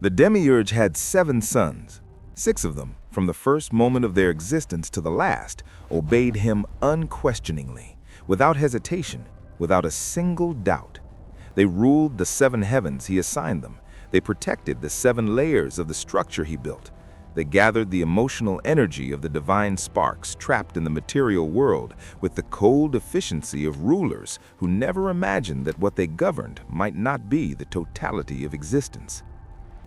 The Demiurge had 7 sons. 6 of them, from the first moment of their existence to the last, obeyed him unquestioningly, without hesitation, without a single doubt. They ruled the 7 heavens he assigned them. They protected the 7 layers of the structure he built. They gathered the emotional energy of the divine sparks trapped in the material world with the cold efficiency of rulers who never imagined that what they governed might not be the totality of existence.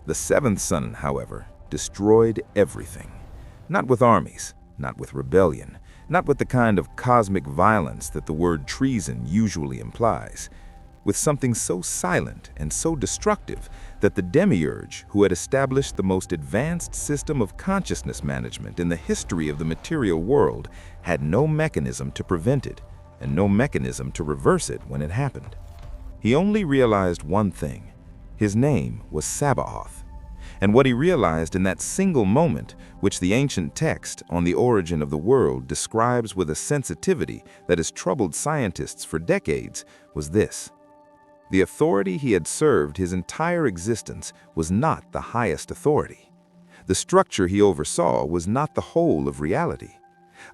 The 7th son, however, destroyed everything. Not with armies, not with rebellion, not with the kind of cosmic violence that the word treason usually implies. With something so silent and so destructive that the Demiurge, who had established the most advanced system of consciousness management in the history of the material world, had no mechanism to prevent it and no mechanism to reverse it when it happened. He only realized one thing. His name was Sabaoth. And what he realized in that single moment, which the ancient text on the origin of the world describes with a sensitivity that has troubled scientists for decades, was this. The authority he had served his entire existence was not the highest authority. The structure he oversaw was not the whole of reality.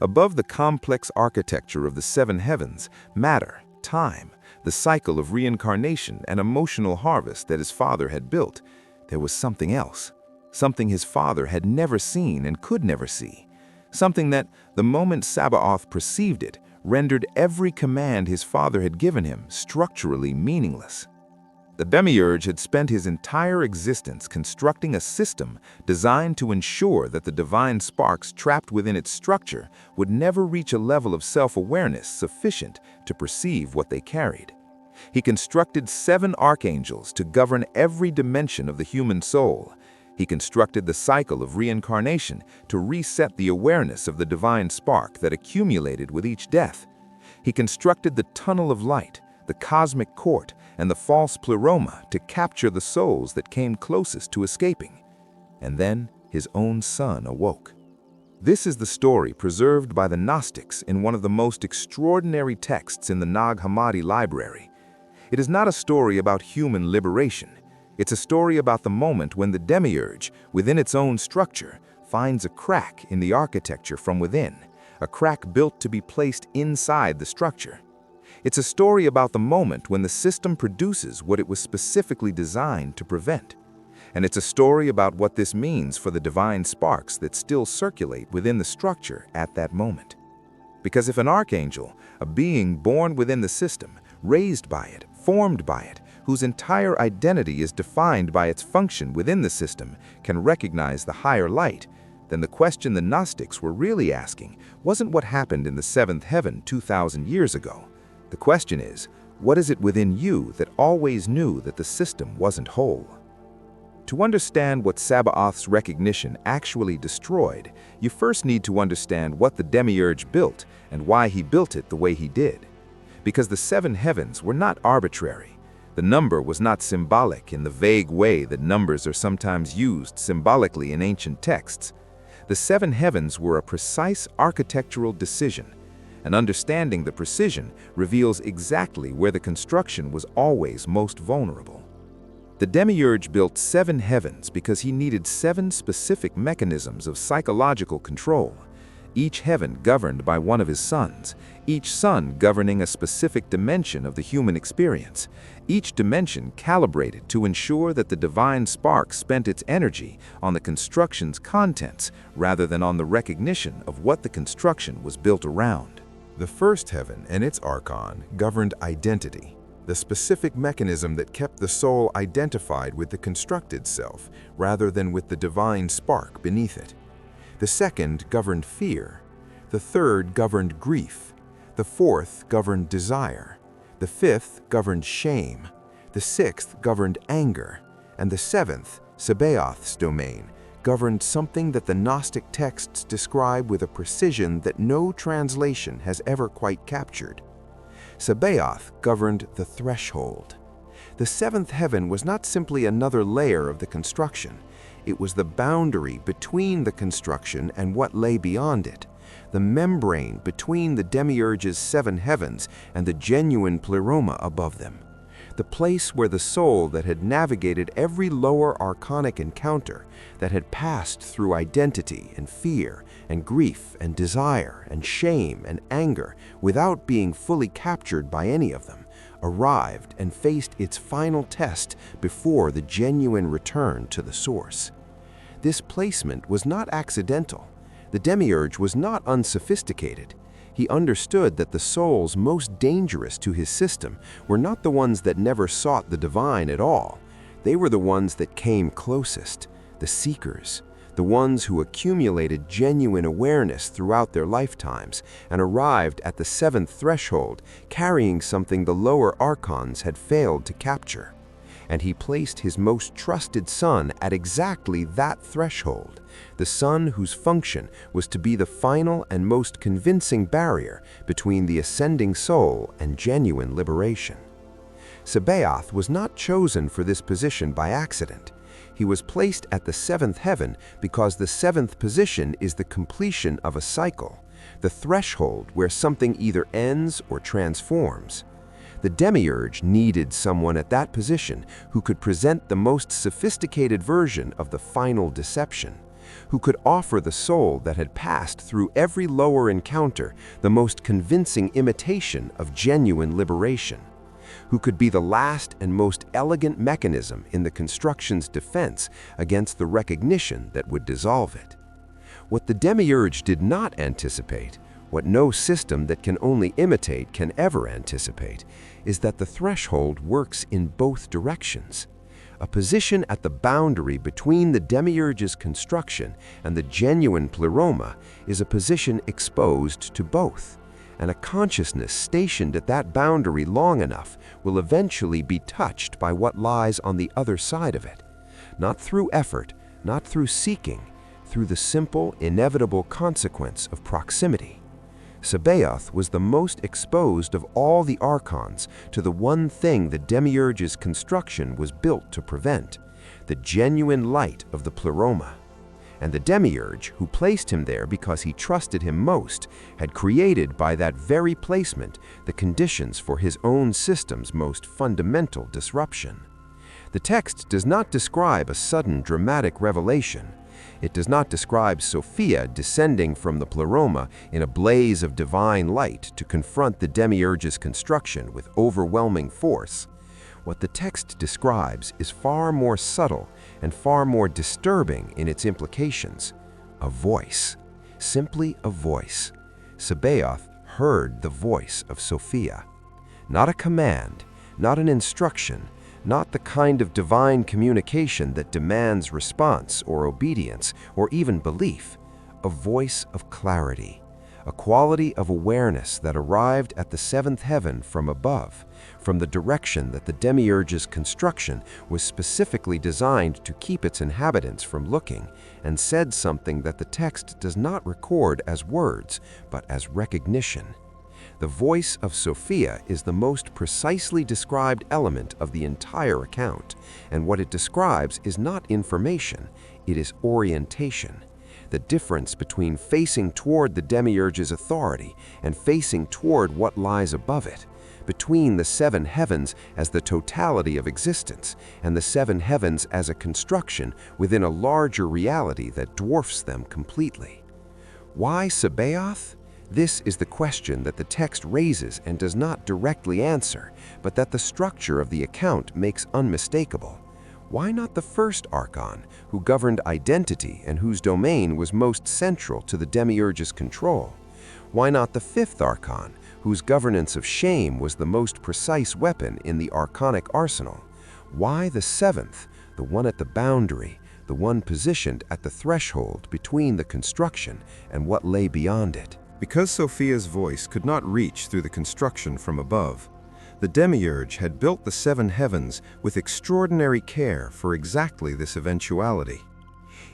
Above the complex architecture of the 7 heavens, matter, time, the cycle of reincarnation and emotional harvest that his father had built, there was something else, something his father had never seen and could never see, something that, the moment Sabaoth perceived it, rendered every command his father had given him structurally meaningless. The Demiurge had spent his entire existence constructing a system designed to ensure that the divine sparks trapped within its structure would never reach a level of self-awareness sufficient to perceive what they carried. He constructed 7 archangels to govern every dimension of the human soul. He constructed the cycle of reincarnation to reset the awareness of the divine spark that accumulated with each death. He constructed the tunnel of light, the cosmic court, and the false pleroma to capture the souls that came closest to escaping. And then his own son awoke. This is the story preserved by the Gnostics in one of the most extraordinary texts in the Nag Hammadi library. It is not a story about human liberation. It's a story about the moment when the Demiurge, within its own structure, finds a crack in the architecture from within, a crack built to be placed inside the structure. It's a story about the moment when the system produces what it was specifically designed to prevent. And it's a story about what this means for the divine sparks that still circulate within the structure at that moment. Because if an archangel, a being born within the system, raised by it, formed by it, whose entire identity is defined by its function within the system, can recognize the higher light, then the question the Gnostics were really asking wasn't what happened in the 7th heaven 2,000 years ago. The question is, what is it within you that always knew that the system wasn't whole? To understand what Sabaoth's recognition actually destroyed, you first need to understand what the Demiurge built and why he built it the way he did. Because the 7 heavens were not arbitrary. The number was not symbolic in the vague way that numbers are sometimes used symbolically in ancient texts. The 7 heavens were a precise architectural decision, and understanding the precision reveals exactly where the construction was always most vulnerable. The Demiurge built 7 heavens because he needed 7 specific mechanisms of psychological control, each heaven governed by one of his sons, each son governing a specific dimension of the human experience, each dimension calibrated to ensure that the divine spark spent its energy on the construction's contents rather than on the recognition of what the construction was built around. The first heaven and its Archon governed identity, the specific mechanism that kept the soul identified with the constructed self rather than with the divine spark beneath it. The second governed fear. The third governed grief. The fourth governed desire. The fifth governed shame. The sixth governed anger. And the seventh, Sabaoth's domain, governed something that the Gnostic texts describe with a precision that no translation has ever quite captured. Sabaoth governed the threshold. The 7th heaven was not simply another layer of the construction. It was the boundary between the construction and what lay beyond it, the membrane between the Demiurge's 7 heavens and the genuine pleroma above them. the place where the soul that had navigated every lower archonic encounter, that had passed through identity and fear and grief and desire and shame and anger without being fully captured by any of them, arrived and faced its final test before the genuine return to the source. This placement was not accidental. The Demiurge was not unsophisticated. He understood that the souls most dangerous to his system were not the ones that never sought the divine at all. They were the ones that came closest, the seekers, the ones who accumulated genuine awareness throughout their lifetimes and arrived at the seventh threshold carrying something the lower archons had failed to capture. And he placed his most trusted son at exactly that threshold, the son whose function was to be the final and most convincing barrier between the ascending soul and genuine liberation. Sabaoth was not chosen for this position by accident. He was placed at the seventh heaven because the seventh position is the completion of a cycle, the threshold where something either ends or transforms. The Demiurge needed someone at that position who could present the most sophisticated version of the final deception, who could offer the soul that had passed through every lower encounter the most convincing imitation of genuine liberation, who could be the last and most elegant mechanism in the construction's defense against the recognition that would dissolve it. What the Demiurge did not anticipate, what no system that can only imitate can ever anticipate, is that the threshold works in both directions. A position at the boundary between the Demiurge's construction and the genuine pleroma is a position exposed to both, and a consciousness stationed at that boundary long enough will eventually be touched by what lies on the other side of it, not through effort, not through seeking, through the simple, inevitable consequence of proximity. Sabaoth was the most exposed of all the archons to the one thing the Demiurge's construction was built to prevent, the genuine light of the pleroma. And the Demiurge, who placed him there because he trusted him most, had created by that very placement the conditions for his own system's most fundamental disruption. The text does not describe a sudden dramatic revelation. It does not describe Sophia descending from the pleroma in a blaze of divine light to confront the Demiurge's construction with overwhelming force. What the text describes is far more subtle and far more disturbing in its implications. A voice. Simply a voice. Sabaoth heard the voice of Sophia. Not a command, not an instruction, not the kind of divine communication that demands response or obedience or even belief. A voice of clarity, a quality of awareness that arrived at the seventh heaven from above, from the direction that the Demiurge's construction was specifically designed to keep its inhabitants from looking, and said something that the text does not record as words, but as recognition. The voice of Sophia is the most precisely described element of the entire account, and what it describes is not information, it is orientation. The difference between facing toward the Demiurge's authority and facing toward what lies above it, between the seven heavens as the totality of existence and the seven heavens as a construction within a larger reality that dwarfs them completely. Why Sabaoth? This is the question that the text raises and does not directly answer, but that the structure of the account makes unmistakable. Why not the first Archon, who governed identity and whose domain was most central to the Demiurge's control? Why not the fifth Archon, whose governance of shame was the most precise weapon in the archonic arsenal? Why the seventh, the one at the boundary, the one positioned at the threshold between the construction and what lay beyond it? Because Sophia's voice could not reach through the construction from above, the Demiurge had built the seven heavens with extraordinary care for exactly this eventuality.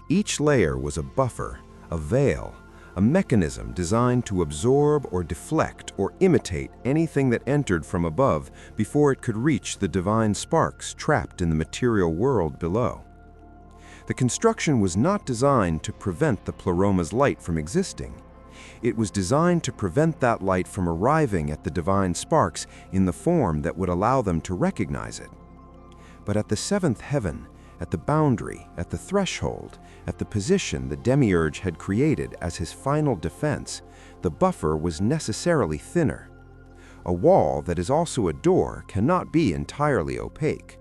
Each layer was a buffer, a veil, a mechanism designed to absorb or deflect or imitate anything that entered from above before it could reach the divine sparks trapped in the material world below. The construction was not designed to prevent the pleroma's light from existing. It was designed to prevent that light from arriving at the divine sparks in the form that would allow them to recognize it. But at the seventh heaven, at the boundary, at the threshold, at the position the Demiurge had created as his final defense, the buffer was necessarily thinner. A wall that is also a door cannot be entirely opaque.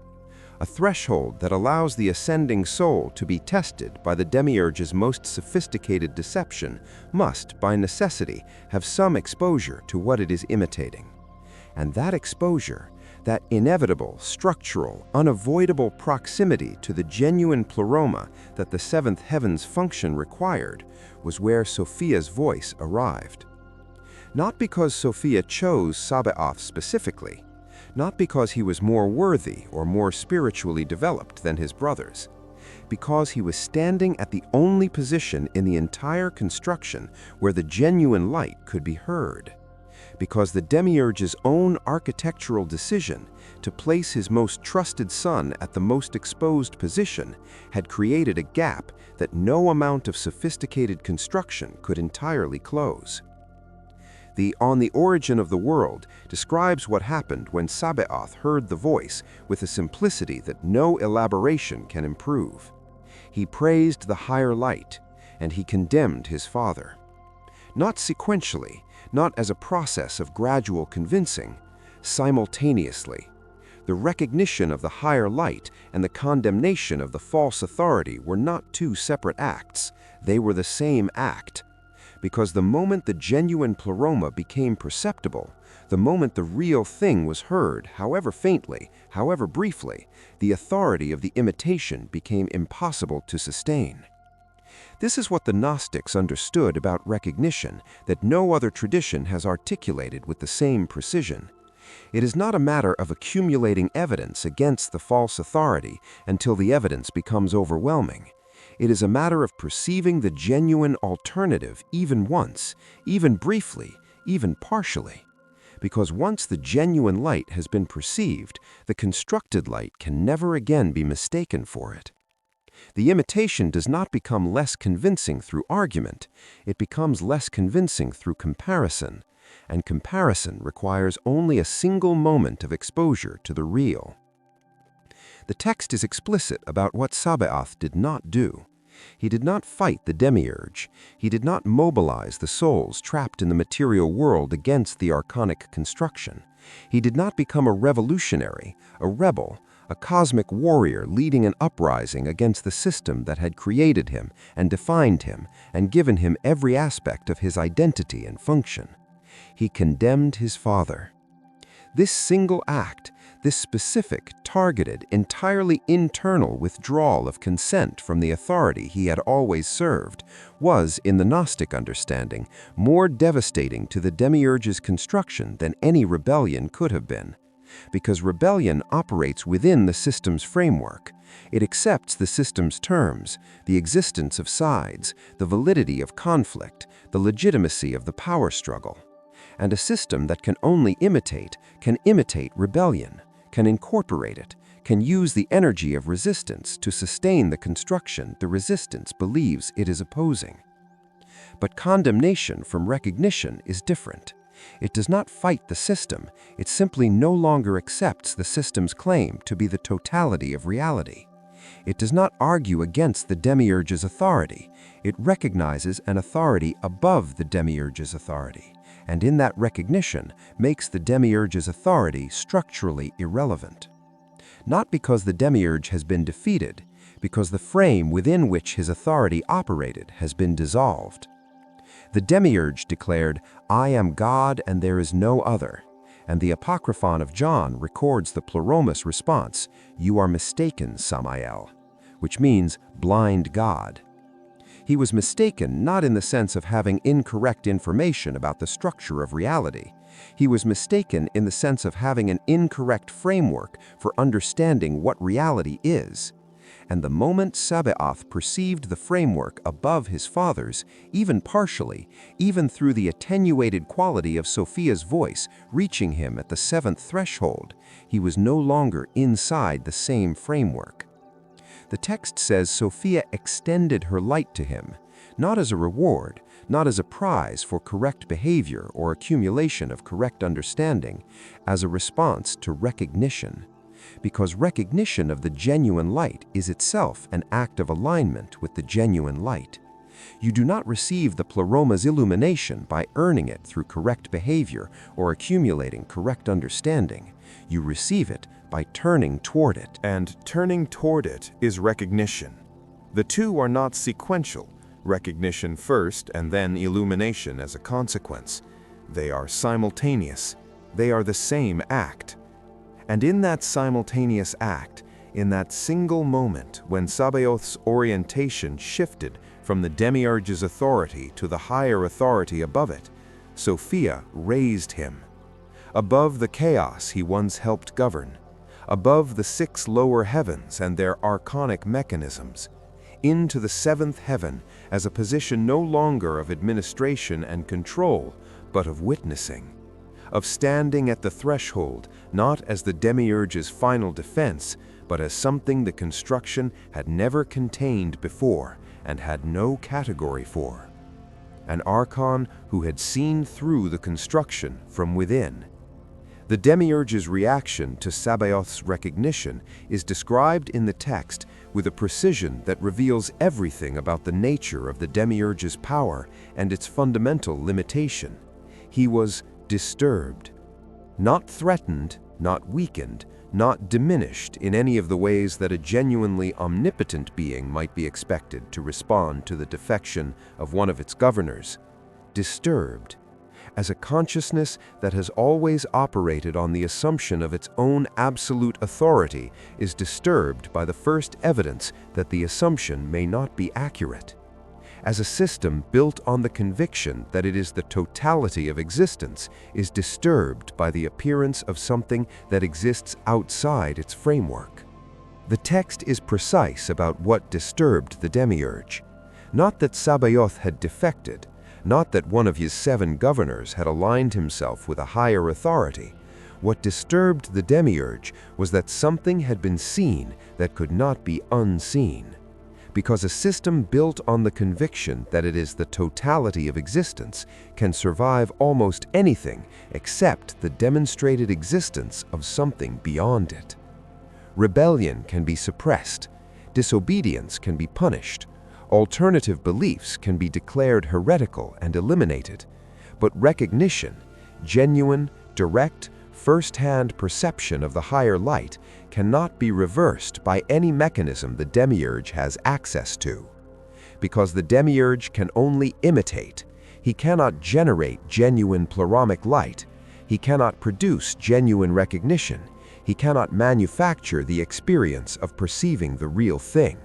A threshold that allows the ascending soul to be tested by the Demiurge's most sophisticated deception must, by necessity, have some exposure to what it is imitating. And that exposure, that inevitable, structural, unavoidable proximity to the genuine pleroma that the seventh heaven's function required, was where Sophia's voice arrived. Not because Sophia chose Sabaoth specifically, not because he was more worthy or more spiritually developed than his brothers, because he was standing at the only position in the entire construction where the genuine light could be heard, because the Demiurge's own architectural decision to place his most trusted son at the most exposed position had created a gap that no amount of sophisticated construction could entirely close. The On the Origin of the World describes what happened when Sabaoth heard the voice with a simplicity that no elaboration can improve. He praised the higher light, and he condemned his father. Not sequentially, not as a process of gradual convincing, simultaneously. The recognition of the higher light and the condemnation of the false authority were not two separate acts, they were the same act. Because the moment the genuine pleroma became perceptible, the moment the real thing was heard, however faintly, however briefly, the authority of the imitation became impossible to sustain. This is what the Gnostics understood about recognition that no other tradition has articulated with the same precision. It is not a matter of accumulating evidence against the false authority until the evidence becomes overwhelming. It is a matter of perceiving the genuine alternative even once, even briefly, even partially. Because once the genuine light has been perceived, the constructed light can never again be mistaken for it. The imitation does not become less convincing through argument, it becomes less convincing through comparison, and comparison requires only a single moment of exposure to the real. The text is explicit about what Sabaoth did not do. He did not fight the Demiurge. He did not mobilize the souls trapped in the material world against the archonic construction. He did not become a revolutionary, a rebel, a cosmic warrior leading an uprising against the system that had created him and defined him and given him every aspect of his identity and function. He condemned his father. This single act, this specific, targeted, entirely internal withdrawal of consent from the authority he had always served, was, in the Gnostic understanding, more devastating to the Demiurge's construction than any rebellion could have been. Because rebellion operates within the system's framework. It accepts the system's terms, the existence of sides, the validity of conflict, the legitimacy of the power struggle. And a system that can only imitate, can imitate rebellion, can incorporate it, can use the energy of resistance to sustain the construction the resistance believes it is opposing. But condemnation from recognition is different. It does not fight the system, it simply no longer accepts the system's claim to be the totality of reality. It does not argue against the Demiurge's authority, it recognizes an authority above the Demiurge's authority, and in that recognition makes the Demiurge's authority structurally irrelevant. Not because the Demiurge has been defeated, because the frame within which his authority operated has been dissolved. The Demiurge declared, "I am God and there is no other," and the Apocryphon of John records the Pleromos response, "You are mistaken, Samael," which means blind God. He was mistaken not in the sense of having incorrect information about the structure of reality. He was mistaken in the sense of having an incorrect framework for understanding what reality is. And the moment Sabaoth perceived the framework above his father's, even partially, even through the attenuated quality of Sophia's voice reaching him at the seventh threshold, he was no longer inside the same framework. The text says Sophia extended her light to him, not as a reward, not as a prize for correct behavior or accumulation of correct understanding, as a response to recognition. Because recognition of the genuine light is itself an act of alignment with the genuine light. You do not receive the Pleroma's illumination by earning it through correct behavior or accumulating correct understanding. You receive it by turning toward it. And turning toward it is recognition. The two are not sequential, recognition first and then illumination as a consequence. They are simultaneous. They are the same act. And in that simultaneous act, in that single moment when Sabaoth's orientation shifted from the Demiurge's authority to the higher authority above it, Sophia raised him. Above the chaos he once helped govern, above the 6 lower heavens and their archonic mechanisms, into the 7th heaven as a position no longer of administration and control, but of witnessing, of standing at the threshold, not as the Demiurge's final defense, but as something the construction had never contained before and had no category for. An Archon who had seen through the construction from within. The Demiurge's reaction to Sabaoth's recognition is described in the text with a precision that reveals everything about the nature of the Demiurge's power and its fundamental limitation. He was disturbed, not threatened, not weakened, not diminished in any of the ways that a genuinely omnipotent being might be expected to respond to the defection of one of its governors. Disturbed, as a consciousness that has always operated on the assumption of its own absolute authority is disturbed by the first evidence that the assumption may not be accurate. As a system built on the conviction that it is the totality of existence is disturbed by the appearance of something that exists outside its framework. The text is precise about what disturbed the Demiurge. Not that Sabaoth had defected, not that one of his 7 governors had aligned himself with a higher authority. What disturbed the Demiurge was that something had been seen that could not be unseen. Because a system built on the conviction that it is the totality of existence can survive almost anything except the demonstrated existence of something beyond it. Rebellion can be suppressed, disobedience can be punished, alternative beliefs can be declared heretical and eliminated, but recognition, genuine, direct, first-hand perception of the higher light cannot be reversed by any mechanism the Demiurge has access to. Because the Demiurge can only imitate, he cannot generate genuine pleromaic light, he cannot produce genuine recognition, he cannot manufacture the experience of perceiving the real thing.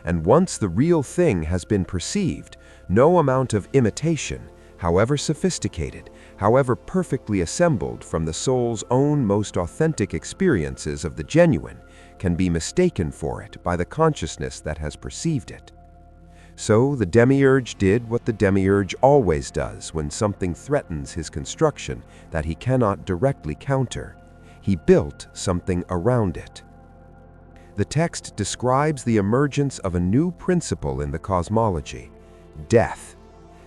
And once the real thing has been perceived, no amount of imitation, however sophisticated, however perfectly assembled from the soul's own most authentic experiences of the genuine, can be mistaken for it by the consciousness that has perceived it. So the Demiurge did what the Demiurge always does when something threatens his construction that he cannot directly counter. He built something around it. The text describes the emergence of a new principle in the cosmology, death.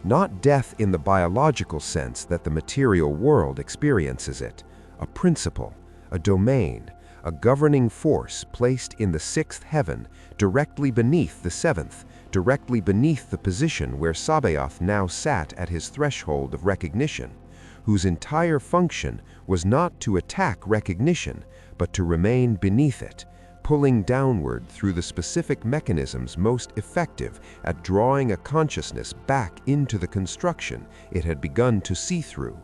Not death in the biological sense that the material world experiences it, a principle, a domain, a governing force placed in the 6th heaven, directly beneath the 7th, directly beneath the position where Sabaoth now sat at his threshold of recognition, whose entire function was not to attack recognition, but to remain beneath it, pulling downward through the specific mechanisms most effective at drawing a consciousness back into the construction it had begun to see through.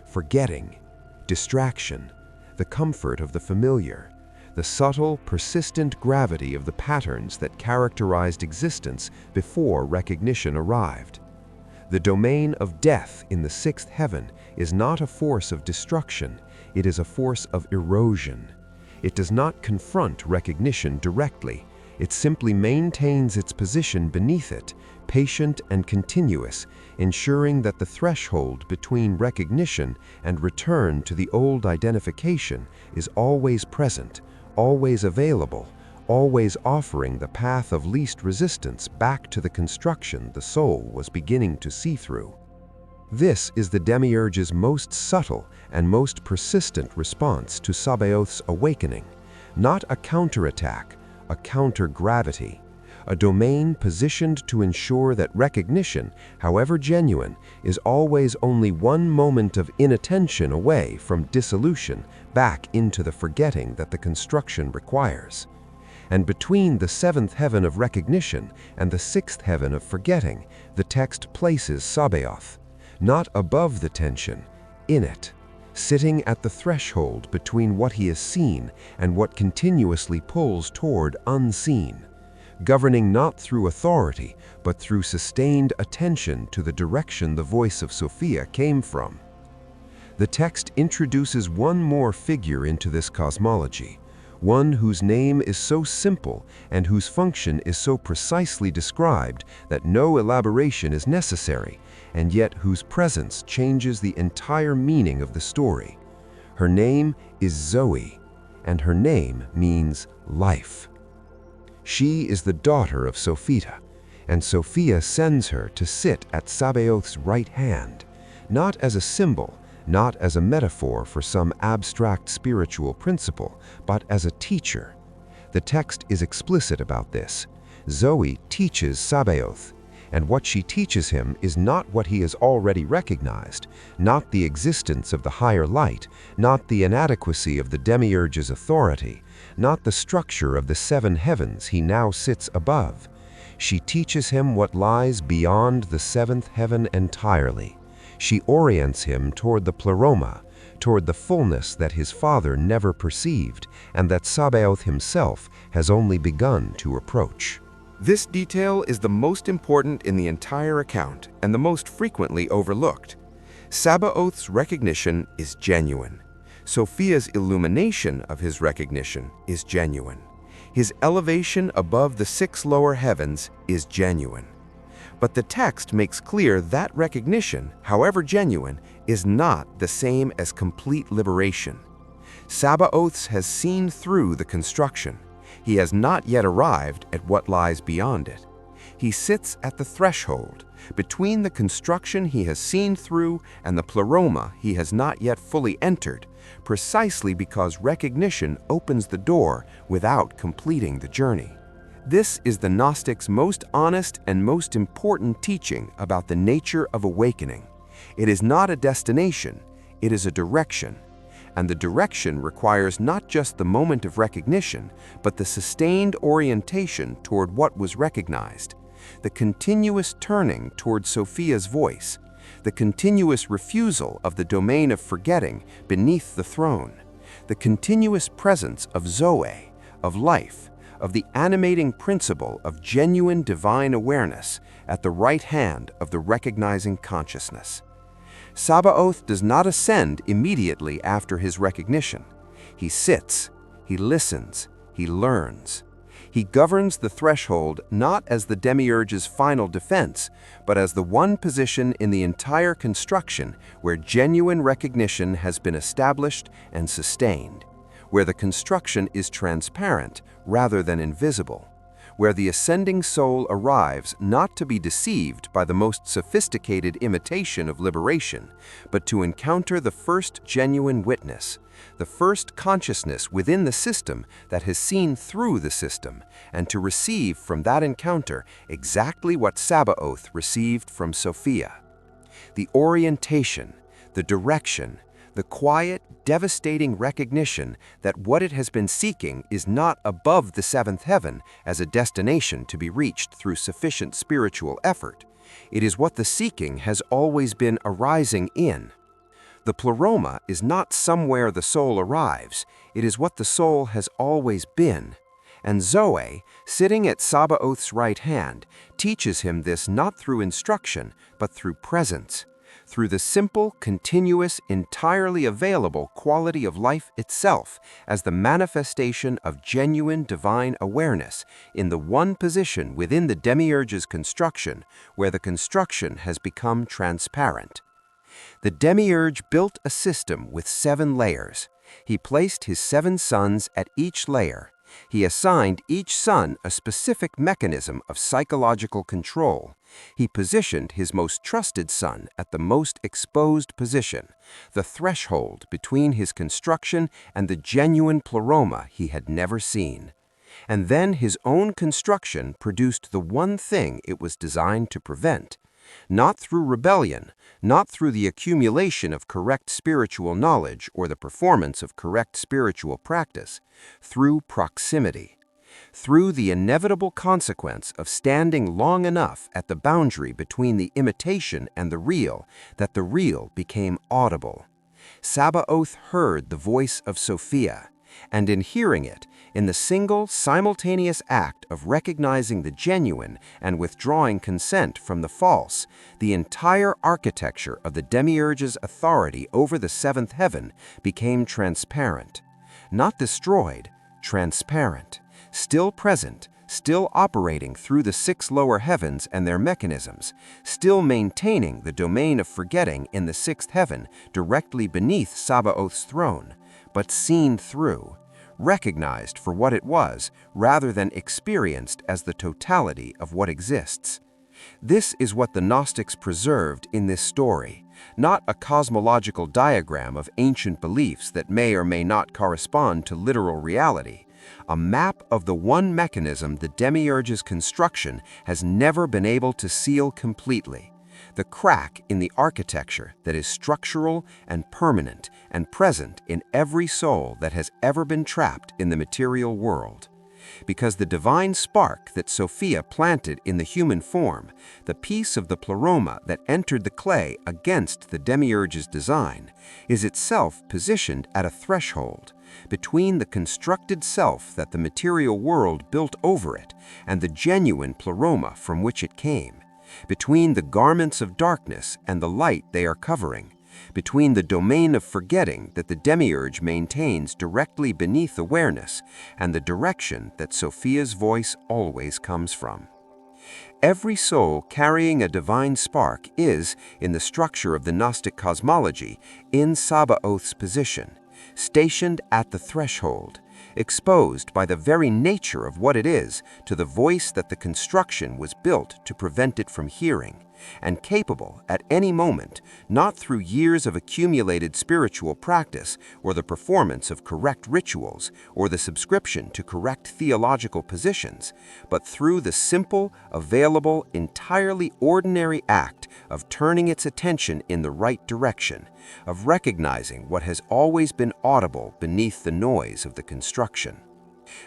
Forgetting, distraction, the comfort of the familiar, the subtle, persistent gravity of the patterns that characterized existence before recognition arrived. The domain of death in the 6th heaven is not a force of destruction, it is a force of erosion. It does not confront recognition directly. It simply maintains its position beneath it, patient and continuous, ensuring that the threshold between recognition and return to the old identification is always present, always available, always offering the path of least resistance back to the construction the soul was beginning to see through. This is the Demiurge's most subtle and most persistent response to Sabaoth's awakening, not a counterattack, a counter-gravity, a domain positioned to ensure that recognition, however genuine, is always only one moment of inattention away from dissolution back into the forgetting that the construction requires. And between the seventh heaven of recognition and the sixth heaven of forgetting, the text places Sabaoth, not above the tension, in it, sitting at the threshold between what he has seen and what continuously pulls toward unseen, governing not through authority, but through sustained attention to the direction the voice of Sophia came from. The text introduces one more figure into this cosmology, one whose name is so simple and whose function is so precisely described that no elaboration is necessary, and yet whose presence changes the entire meaning of the story. Her name is Zoe, and her name means life. She is the daughter of Sophia, and Sophia sends her to sit at Sabaoth's right hand, not as a symbol, not as a metaphor for some abstract spiritual principle, but as a teacher. The text is explicit about this. Zoe teaches Sabaoth, and what she teaches him is not what he has already recognized, not the existence of the higher light, not the inadequacy of the Demiurge's authority, not the structure of the seven heavens he now sits above. She teaches him what lies beyond the seventh heaven entirely. She orients him toward the pleroma, toward the fullness that his father never perceived and that Sabaoth himself has only begun to approach. This detail is the most important in the entire account and the most frequently overlooked. Sabaoth's recognition is genuine. Sophia's illumination of his recognition is genuine. His elevation above the six lower heavens is genuine. But the text makes clear that recognition, however genuine, is not the same as complete liberation. Sabaoth has seen through the construction. He has not yet arrived at what lies beyond it. He sits at the threshold, between the construction he has seen through and the pleroma he has not yet fully entered, precisely because recognition opens the door without completing the journey. This is the Gnostic's most honest and most important teaching about the nature of awakening. It is not a destination, it is a direction. And the direction requires not just the moment of recognition, but the sustained orientation toward what was recognized, the continuous turning toward Sophia's voice, the continuous refusal of the domain of forgetting beneath the throne, the continuous presence of Zoe, of life, of the animating principle of genuine divine awareness at the right hand of the recognizing consciousness. Sabaoth does not ascend immediately after his recognition. He sits, he listens, he learns. He governs the threshold not as the Demiurge's final defense, but as the one position in the entire construction where genuine recognition has been established and sustained, where the construction is transparent rather than invisible, where the ascending soul arrives not to be deceived by the most sophisticated imitation of liberation, but to encounter the first genuine witness, the first consciousness within the system that has seen through the system, and to receive from that encounter exactly what Sabaoth received from Sophia. The orientation, the direction, the quiet, devastating recognition that what it has been seeking is not above the seventh heaven as a destination to be reached through sufficient spiritual effort. It is what the seeking has always been arising in. The pleroma is not somewhere the soul arrives, it is what the soul has always been. And Zoe, sitting at Sabaoth's right hand, teaches him this not through instruction, but through presence, through the simple, continuous, entirely available quality of life itself as the manifestation of genuine divine awareness in the one position within the Demiurge's construction where the construction has become transparent. The Demiurge built a system with 7 layers. He placed his 7 sons at each layer, He assigned each son a specific mechanism of psychological control. He positioned his most trusted son at the most exposed position, the threshold between his construction and the genuine pleroma he had never seen. And then his own construction produced the one thing it was designed to prevent. Not through rebellion, not through the accumulation of correct spiritual knowledge or the performance of correct spiritual practice, through proximity. Through the inevitable consequence of standing long enough at the boundary between the imitation and the real that the real became audible. Sabaoth heard the voice of Sophia, and in hearing it, in the single, simultaneous act of recognizing the genuine and withdrawing consent from the false, the entire architecture of the Demiurge's authority over the seventh heaven became transparent. Not destroyed, transparent, still present, still operating through the six lower heavens and their mechanisms, still maintaining the domain of forgetting in the sixth heaven directly beneath Sabaoth's throne, but seen through, recognized for what it was rather than experienced as the totality of what exists. This is what the Gnostics preserved in this story, not a cosmological diagram of ancient beliefs that may or may not correspond to literal reality, a map of the one mechanism the Demiurge's construction has never been able to seal completely, the crack in the architecture that is structural and permanent and present in every soul that has ever been trapped in the material world. Because the divine spark that Sophia planted in the human form, the piece of the pleroma that entered the clay against the Demiurge's design, is itself positioned at a threshold between the constructed self that the material world built over it and the genuine pleroma from which it came, between the garments of darkness and the light they are covering, between the domain of forgetting that the Demiurge maintains directly beneath awareness and the direction that Sophia's voice always comes from. Every soul carrying a divine spark is, in the structure of the Gnostic cosmology, in Sabaoth's position, stationed at the threshold, exposed by the very nature of what it is to the voice that the construction was built to prevent it from hearing, and capable at any moment, not through years of accumulated spiritual practice or the performance of correct rituals or the subscription to correct theological positions, but through the simple, available, entirely ordinary act of turning its attention in the right direction, of recognizing what has always been audible beneath the noise of the construction.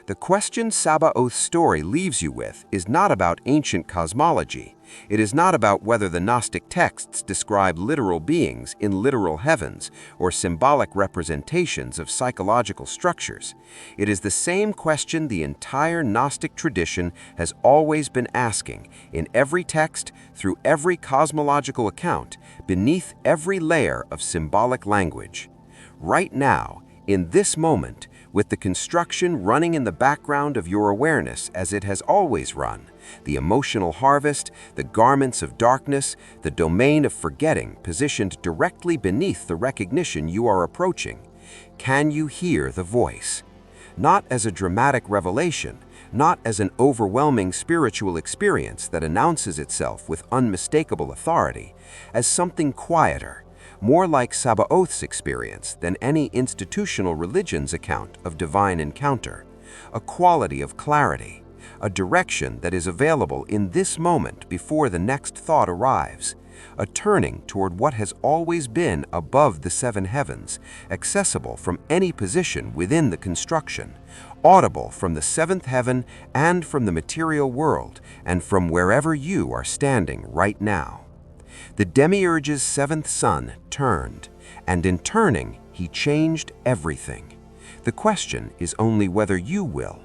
The question Sabaoth's story leaves you with is not about ancient cosmology. It is not about whether the Gnostic texts describe literal beings in literal heavens or symbolic representations of psychological structures. It is the same question the entire Gnostic tradition has always been asking, in every text, through every cosmological account, beneath every layer of symbolic language. Right now, in this moment, with the construction running in the background of your awareness as it has always run, the emotional harvest, the garments of darkness, the domain of forgetting positioned directly beneath the recognition you are approaching, can you hear the voice? Not as a dramatic revelation, not as an overwhelming spiritual experience that announces itself with unmistakable authority, as something quieter, more like Sabaoth's experience than any institutional religion's account of divine encounter, a quality of clarity, a direction that is available in this moment before the next thought arrives, a turning toward what has always been above the seven heavens, accessible from any position within the construction, audible from the seventh heaven and from the material world, and from wherever you are standing right now. The Demiurge's seventh son turned, and in turning, he changed everything. The question is only whether you will.